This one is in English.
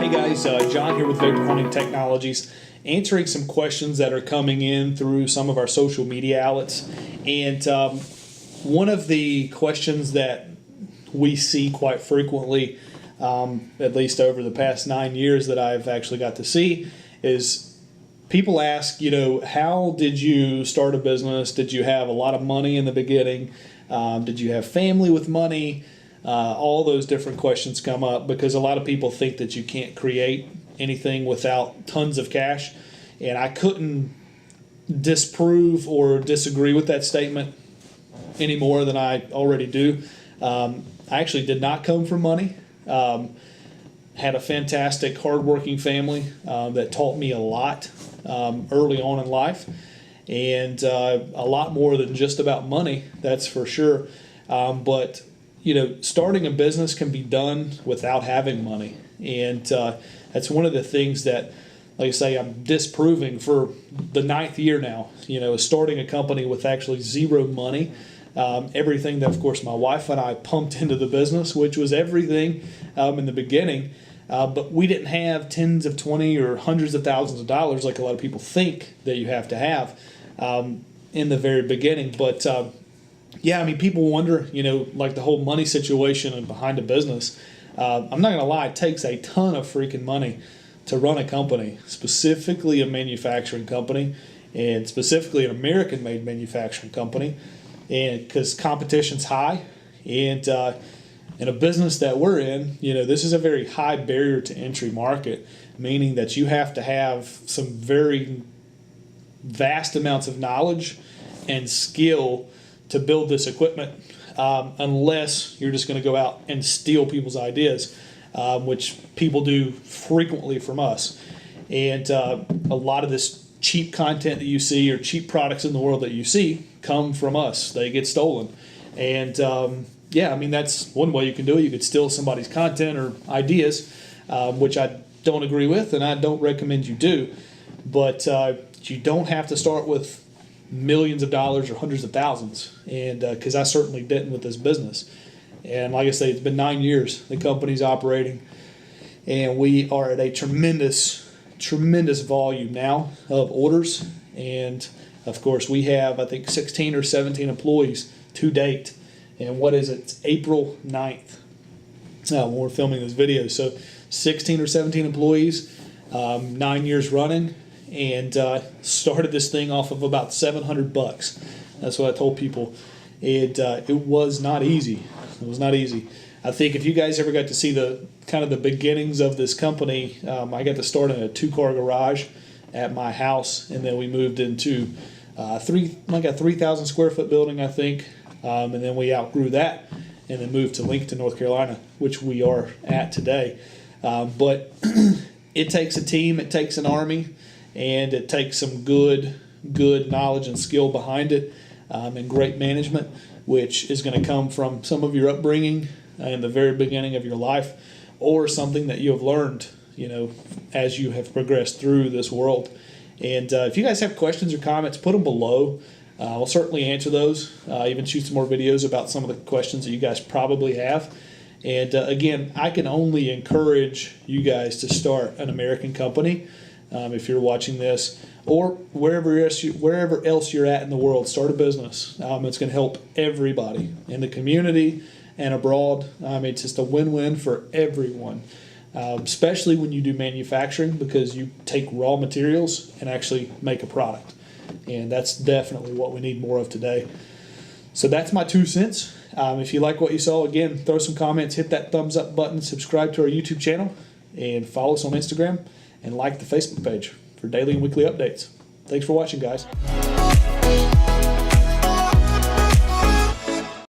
Hey guys, John here with Vapor Hunting Technologies, answering some questions that are coming in through some of our social media outlets. And one of the questions that we see quite frequently, at least over the past 9 years that I've actually got to see, is people ask, how did you start a business? Did you have a lot of money in the beginning? Did you have family with money? All those different questions come up because a lot of people think that you can't create anything without tons of cash. And I couldn't disprove or disagree with that statement any more than I already do. I actually did not come from money. Had a fantastic, hardworking family that taught me a lot early on in life, and a lot more than just about money, that's for sure. But starting a business can be done without having money, and that's one of the things that, like I say, I'm disproving for the 9th year now. Starting a company with actually zero money. Everything that, of course, my wife and I pumped into the business, which was everything in the beginning, but we didn't have tens of 20 or hundreds of thousands of dollars like a lot of people think that you have to have in the very beginning. But yeah, I mean, people wonder, like the whole money situation and behind a business. I'm not going to lie, it takes a ton of freaking money to run a company, specifically a manufacturing company, and specifically an American-made manufacturing company, and because competition's high, and in a business that we're in, this is a very high barrier to entry market, meaning that you have to have some very vast amounts of knowledge and skill to build this equipment, unless you're just going to go out and steal people's ideas, which people do frequently from us. And a lot of this cheap content that you see, or cheap products in the world that you see, come from us. They get stolen. And yeah, I mean, that's one way you can do it. You could steal somebody's content or ideas, which I don't agree with, and I don't recommend you do. But you don't have to start with millions of dollars or hundreds of thousands, and because I certainly didn't with this business. And like I say, it's been 9 years the company's operating, and we are at a tremendous volume now of orders. And of course, we have, I think, 16 or 17 employees to date. And what is it? It's April 9th when we're filming this video. So 16 or 17 employees, 9 years running, and started this thing off of about $700. That's what I told people. It was not easy. It was not easy. I think if you guys ever got to see the kind of the beginnings of this company, I got to start in a 2-car garage at my house, and then we moved into a 3,000 square foot building, I think, and then we outgrew that, and then moved to Lincoln, North Carolina, which we are at today. But it takes a team, it takes an army, and it takes some good knowledge and skill behind it, and great management, which is going to come from some of your upbringing in the very beginning of your life, or something that you have learned, as you have progressed through this world. And if you guys have questions or comments, put them below. I'll certainly answer those, even shoot some more videos about some of the questions that you guys probably have. And again, I can only encourage you guys to start an American company. If you're watching this, or wherever else you're at in the world, start a business. It's going to help everybody in the community and abroad. It's just a win-win for everyone, especially when you do manufacturing, because you take raw materials and actually make a product. And that's definitely what we need more of today. So that's my 2 cents. If you like what you saw, again, throw some comments, hit that thumbs up button, subscribe to our YouTube channel, and follow us on Instagram, and like the Facebook page for daily and weekly updates. Thanks for watching, guys.